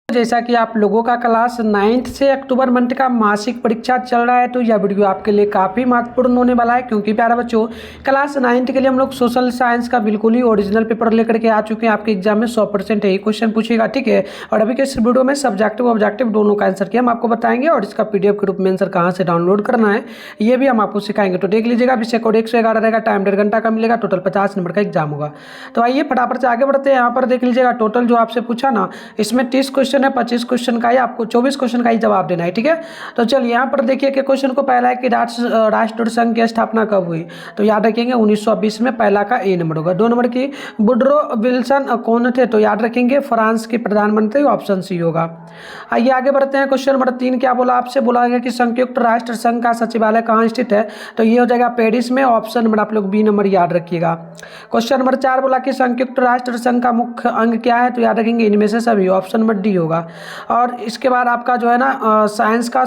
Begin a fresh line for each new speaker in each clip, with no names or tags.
जैसा कि आप लोगों का क्लास 9th से अक्टूबर मंथ का मासिक परीक्षा चल रहा है, तो यह वीडियो आपके लिए काफ़ी महत्वपूर्ण होने वाला है, क्योंकि प्यारे बच्चों क्लास 9th के लिए हम लोग सोशल साइंस का बिल्कुल ही ओरिजिनल पेपर लेकर के आ चुके हैं। आपके एग्जाम में 100% यही क्वेश्चन पूछेगा, ठीक है। और अभी के इस वीडियो में सब्जेक्टिव ऑब्जेक्टिव दोनों का आंसर किया हम आपको बताएंगे, और इसका PDF के रूप में आंसर कहाँ से डाउनलोड करना है ये भी हम आपको सिखाएंगे। तो देख लीजिएगा, विषय कोड 111 रहेगा, टाइम 1.5 घंटा का मिलेगा, टोटल 50 नंबर का एग्जाम होगा। तो आइए फटाफट से आगे बढ़ते हैं। यहाँ पर देख लीजिएगा, टोटल जो आपसे पूछा ना, इसमें 30 क्वेश्चन है, 25 क्वेश्चन का ही आपको 24 क्वेश्चन का ही जवाब देना है, ठीक है। तो चलिए यहाँ पर देखिए कि क्वेश्चन को पहला है कि राष्ट्र संघ की स्थापना कब हुई। तो याद रखेंगे 1920 में, पहला का ए नंबर होगा। 2 नंबर की वुडरो विल्सन कौन थे। तो याद रखेंगे फ्रांस के प्रधानमंत्री, ऑप्शन सी होगा। आइए आगे बढ़ते हैं। क्वेश्चन नंबर 3 क्या बोला आपसे, बोला गया कि संयुक्त राष्ट्र संघ का सचिवालय कहाँ स्थित है। तो ये हो जाएगा पेरिस में, ऑप्शन नंबर आप लोग बी नंबर याद रखिएगा। क्वेश्चन नंबर 4 बोला कि संयुक्त राष्ट्र संघ का मुख्य अंग क्या है। तो याद रखेंगे इनमें से सभी, ऑप्शन नंबर डी होगा। और इसके बाद आपका जो है ना साइंस का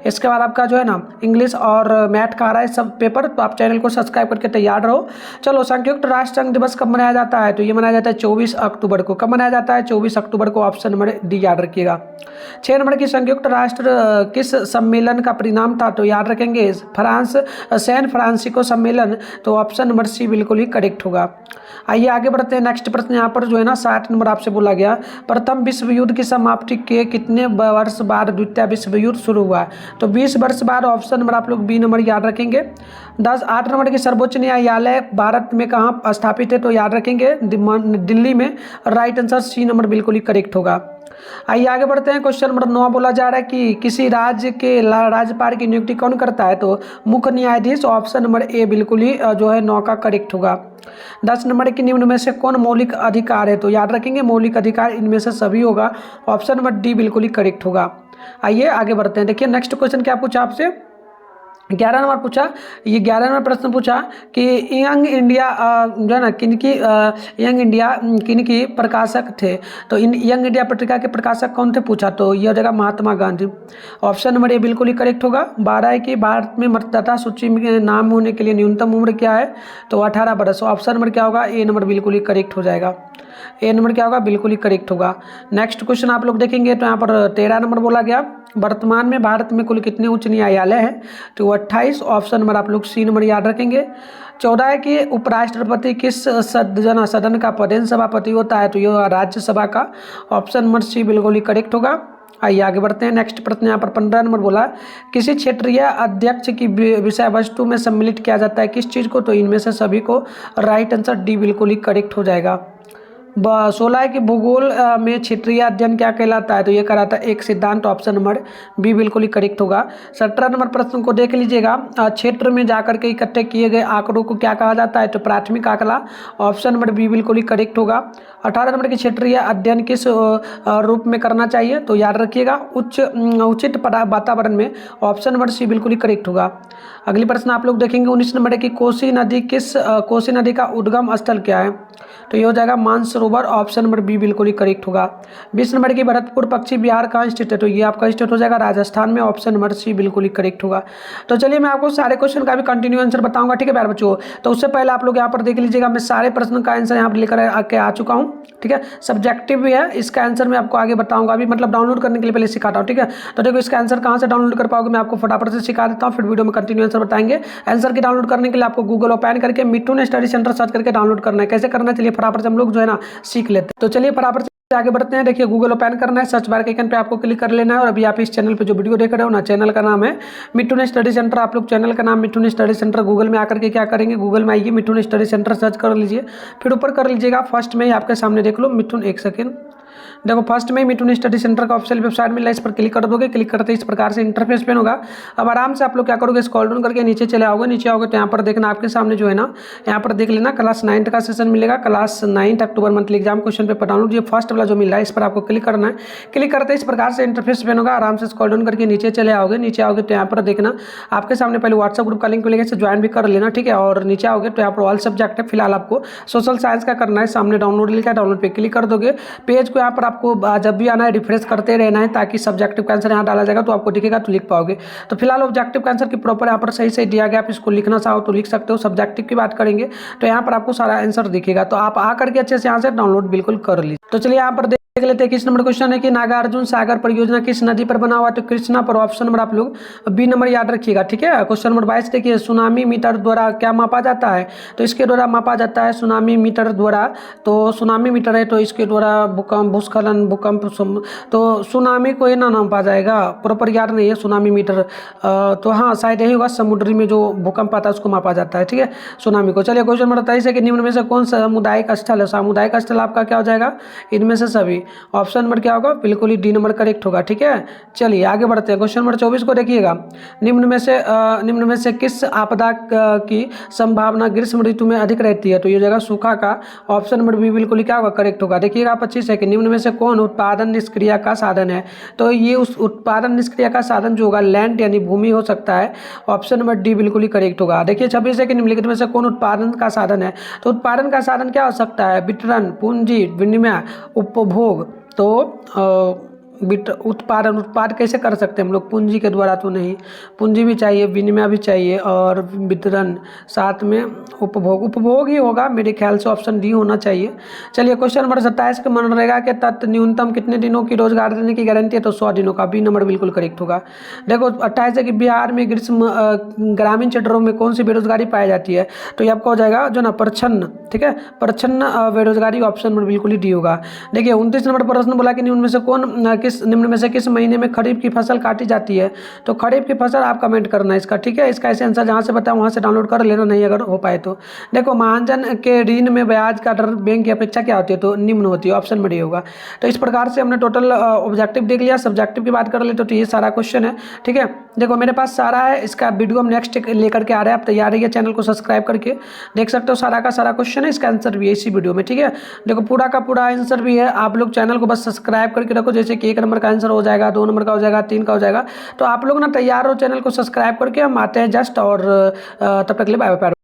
इसके बाद आपका जो है ना इंग्लिश और मैथ का आ रहा है सब पेपर। तो आप चैनल को सब्सक्राइब करके तैयार रहो। चलो, संयुक्त राष्ट्र संघ दिवस कब मनाया जाता है। तो ये मनाया जाता है 24 अक्टूबर को। कब मनाया जाता है, 24 अक्टूबर को, ऑप्शन नंबर डी याद रखिएगा। 6 नंबर की संयुक्त राष्ट्र किस सम्मेलन का परिणाम था। तो याद रखेंगे सैन फ्रांसिस्को सम्मेलन। तो ऑप्शन नंबर सी बिल्कुल ही करेक्ट होगा। आइए आगे बढ़ते हैं। नेक्स्ट प्रश्न यहाँ पर जो है ना 60 नंबर आपसे बोला गया, प्रथम विश्व युद्ध की समाप्ति के कितने वर्ष बाद द्वितीय विश्व युद्ध शुरू हुआ। तो 20 वर्ष बाद, ऑप्शन नंबर आप लोग बी नंबर याद रखेंगे। 8 नंबर की सर्वोच्च न्यायालय भारत में कहाँ स्थापित है। तो याद रखेंगे दिल्ली में, राइट आंसर सी नंबर बिल्कुल ही करेक्ट होगा। आइए आगे बढ़ते हैं। क्वेश्चन नंबर 9 बोला जा रहा है कि किसी राज्य के राज्यपाल की नियुक्ति कौन करता है। तो मुख्य न्यायाधीश, ऑप्शन नंबर ए बिल्कुल ही जो है 9 का करेक्ट होगा। 10 नंबर के निम्न में से कौन मौलिक अधिकार है। तो याद रखेंगे मौलिक अधिकार इनमें से सभी होगा, ऑप्शन नंबर डी बिल्कुल ही करेक्ट होगा। आइए आगे बढ़ते हैं। देखिए नेक्स्ट क्वेश्चन क्या पूछा आपसे, 11 नंबर पूछा। ये 11 नंबर प्रश्न पूछा कि यंग इंडिया जो है ना यंग इंडिया किनकी प्रकाशक थे। तो इन यंग इंडिया पत्रिका के प्रकाशक कौन थे पूछा। तो यह हो जाएगा Mahatma Gandhi, option number A बिल्कुल ही करेक्ट होगा। 12 है कि भारत में मतदाता सूची में नाम होने के लिए न्यूनतम उम्र क्या है। तो 18 वर्ष, ऑप्शन नंबर क्या होगा, ए नंबर बिल्कुल ही करेक्ट हो जाएगा। ए नंबर क्या होगा, बिल्कुल ही करेक्ट होगा। नेक्स्ट क्वेश्चन आप लोग देखेंगे तो यहाँ पर 13 नंबर बोला गया, वर्तमान में भारत में कुल कितने उच्च न्यायालय हैं। तो 28, ऑप्शन नंबर आप लोग सी नंबर याद रखेंगे। 14 है कि उपराष्ट्रपति किस सदन का पदेन सभापति होता है। तो यह राज्यसभा का, ऑप्शन नंबर सी बिल्कुल ही करेक्ट होगा। आइए आगे बढ़ते हैं। नेक्स्ट प्रश्न यहाँ पर 15 नंबर बोला, किसी क्षेत्रीय अध्यक्ष की विषय वस्तु में सम्मिलित किया जाता है किस चीज़ को। तो इनमें से सभी को, राइट आंसर डी बिल्कुल ही करेक्ट हो जाएगा। 16 है कि भूगोल में क्षेत्रीय अध्ययन क्या कहलाता है। तो ये कहलाता है एक सिद्धांत, ऑप्शन नंबर बी बिल्कुल ही करेक्ट होगा। 17 नंबर प्रश्न को देख लीजिएगा, क्षेत्र में जाकर के इकट्ठे किए गए आंकड़ों को क्या कहा जाता है। तो प्राथमिक आंकड़ा, ऑप्शन नंबर बी बिल्कुल ही करेक्ट होगा। 18 नंबर की क्षेत्रीय अध्ययन किस रूप में करना चाहिए। तो याद रखिएगा उचित वातावरण में, ऑप्शन नंबर सी बिल्कुल ही करेक्ट होगा। अगली प्रश्न आप लोग देखेंगे 19 नंबर की कोसी नदी का उद्गम स्थल क्या है। तो ये हो जाएगा मानसरोवर, ऑप्शन नंबर बी बिल्कुल ही करेक्ट होगा। 20 नंबर की भरतपुर पक्षी विहार कहाँ स्थित है। तो ये आपका स्थित हो जाएगा राजस्थान में, ऑप्शन नंबर सी बिल्कुल ही करेक्ट होगा। तो चलिए मैं आपको सारे क्वेश्चन का भी कंटिन्यू आंसर बताऊंगा, ठीक है प्यारे बच्चों। तो उससे पहले आप लोग यहाँ पर देख लीजिएगा, मैं सारे प्रश्न का आंसर यहाँ पर लेकर आके आ चुका हूँ, ठीक है। सब्जेक्टिव भी है, इसका आंसर मैं आपको आगे बताऊंगा, अभी मतलब डाउनलोड करने के लिए पहले सिखाता हूँ, ठीक है। तो देखो इसका आंसर कहाँ से डाउनलोड कर पाओगे, मैं आपको फटाफट से सिखा देता हूँ, फिर वीडियो में कंटिन्यू आंसर बताएंगे। आंसर की डाउनलोड करने के लिए आपको गूगल ओपन करके मिठुन स्टडी सेंटर सर्च करके डाउनलोड करना है। कैसे करना है चलिए फटाफट से हम लोग जो है ना सीख लेते हैं। तो चलिए फटाफट से आगे बढ़ते हैं। देखिए गूगल ओपन करना है, सर्च बार के आइकन पे आपको क्लिक कर लेना है, और अभी आप इस चैनल पे जो वीडियो देख रहे हो ना, चैनल का नाम है मिठुन स्टडी सेंटर। आप लोग चैनल का नाम मिठुन स्टडी सेंटर गूगल में आकर के क्या करेंगे, गूगल में आइए, मिठुन स्टडी सेंटर सर्च कर लीजिए, फिर ऊपर कर लीजिएगा फर्स्ट में ही आपके सामने देख लो मिठुन, एक सेकेंड देखो फर्स्ट में मिठुन स्टडी सेंटर का ऑफिशियल वेबसाइट मिला, इस पर क्लिक कर दोगे। क्लिक करते इस प्रकार से इंटरफेस पेन होगा। अब आराम से आप लोग क्या करोगे, स्क्रॉल डाउन करके नीचे चले आओगे। नीचे आओगे तो यहाँ पर देखना आपके सामने जो है ना, यहाँ पर देख लेना क्लास 9th का सेशन मिलेगा, class 9th October monthly exam question paper download, ये फर्स्ट वाला जो मिल रहा है इस पर आपको क्लिक करना है। क्लिक करते इस प्रकार से इंटरफेस पेन होगा। आराम से स्क्रॉल डाउन करके नीचे चले आओगे। नीचे आओगे तो यहाँ पर देखना आपके सामने पहले व्हाट्सएप ग्रुप का लिंक मिलेगा, इसे ज्वाइन भी कर लेना, ठीक है। और नीचे आओगे तो यहाँ पर ऑल सब्जेक्ट है, फिलहाल आपको सोशल साइंस का करना है। सामने डाउनलोड लिखा है, डाउनलोड पे क्लिक कर दोगे। पेज को यहाँ पर आपको जब भी आना है रिफ्रेश करते रहना है, ताकि सब्जेक्टिव का आंसर यहाँ डाला जाएगा तो आपको दिखेगा तो लिख पाओगे। तो फिलहाल ऑब्जेक्टिव का आंसर की प्रॉपर यहाँ पर सही से दिया गया, आप इसको लिखना चाहो तो लिख सकते हो। सब्जेक्टिव की बात करेंगे तो यहाँ पर आपको सारा आंसर दिखेगा, तो आप आकर के अच्छे से यहाँ से डाउनलोड बिल्कुल कर लीजिए। तो चलिए यहाँ पर देख लेते हैं किस नंबर क्वेश्चन है कि नागार्जुन सागर परियोजना किस नदी पर बना हुआ, तो कृष्णा पर। ऑप्शन नंबर आप लोग बी नंबर याद रखिएगा, ठीक है। क्वेश्चन नंबर 22 देखिए, सुनामी मीटर द्वारा क्या मापा जाता है, तो इसके द्वारा मापा जाता है सुनामी मीटर द्वारा। तो सुनामी मीटर है तो इसके द्वारा भूकंप, भूस्खलन, भूकंप, तो सुनामी को ही ना नापा जाएगा, प्रॉपर याद नहीं है सुनामी मीटर। तो हाँ शायद यही होगा, समुद्री में जो भूकंप आता है उसको मापा जाता है, ठीक है, सुनामी को। चलिए क्वेश्चन नंबर 23 है कि निम्न में से कौन सामुदायिक स्थल है। सामुदायिक स्थल आपका क्या हो जाएगा, इनमें से सभी। ऑप्शन नंबर क्या होगा, बिल्कुल ही डी नंबर करेक्ट होगा, ठीक है। चलिए आगे बढ़ते हैं। क्वेश्चन नंबर 24 को देखिएगा, निम्न में से किस आपदा की संभावना ग्रीष्म ऋतु में अधिक रहती है, तो ये जगह सूखा का। ऑप्शन नंबर बी बिल्कुल ही क्या होगा, करेक्ट होगा। देखिएगा 25 है कि निम्न में से कौन उत्पादन निष्क्रिया का साधन है, तो ये उस उत्पादन निष्क्रिया का साधन जो होगा लैंड यानी भूमि हो सकता है। ऑप्शन नंबर डी बिल्कुल ही करेक्ट होगा। देखिए 26 है कि निम्नलिखित में से कौन उत्पादन का साधन है, तो उत्पादन का साधन क्या हो सकता है, वितरण, पूंजी, विनिमय, उपभोग। तो उत्पाद कैसे कर सकते हैं हम लोग, पूंजी के द्वारा तो नहीं, पूंजी भी चाहिए, विनिमय भी चाहिए और वितरण, साथ में उपभोग ही होगा मेरे ख्याल से। ऑप्शन डी होना चाहिए। चलिए क्वेश्चन नंबर 27 का मनरेगा के तहत न्यूनतम कितने दिनों की रोजगार देने की गारंटी है, तो 100 दिनों का। बी नंबर बिल्कुल करेक्ट होगा। देखो 28 है कि बिहार में ग्रामीण क्षेत्रों में कौन सी बेरोजगारी पाई जाती है, तो ये आपका हो जाएगा जो ना प्रच्छन्न, ठीक है, प्रच्छन्न बेरोजगारी। ऑप्शन नंबर बिल्कुल ही डी होगा। देखिए 29 नंबर प्रश्न बोला कि निम्न में से किस महीने में खरीफ की फसल काटी जाती है, तो खरीफ की फसल आप कमेंट करना है इसका, ठीक है। इसका ऐसे आंसर जहाँ से बताऊँ वहाँ से डाउनलोड कर लेना, नहीं अगर हो पाए तो। देखो महाजन के ऋण में ब्याज का दर बैंक की अपेक्षा क्या होती है, तो निम्न होती है। ऑप्शन बड़ी होगा। तो इस प्रकार से हमने टोटल ऑब्जेक्टिव देख लिया। सब्जेक्टिव की बात कर ले तो ये सारा क्वेश्चन है, ठीक है। देखो मेरे पास सारा है, इसका वीडियो हम नेक्स्ट लेकर के आ रहे हैं, आप तैयार रहिए, चैनल को सब्सक्राइब करके देख सकते हो। सारा का सारा क्वेश्चन है, इसका आंसर भी है इसी वीडियो में, ठीक है। देखो पूरा का पूरा आंसर भी है, आप लोग चैनल को बस सब्सक्राइब करके रखो। जैसे कि 1 नंबर का आंसर हो जाएगा, 2 नंबर का हो जाएगा, 3 का हो जाएगा, तो आप लोग ना तैयार हो, चैनल को सब्सक्राइब करके हम आते हैं जस्ट। और तब तक के लिए बाय बाय।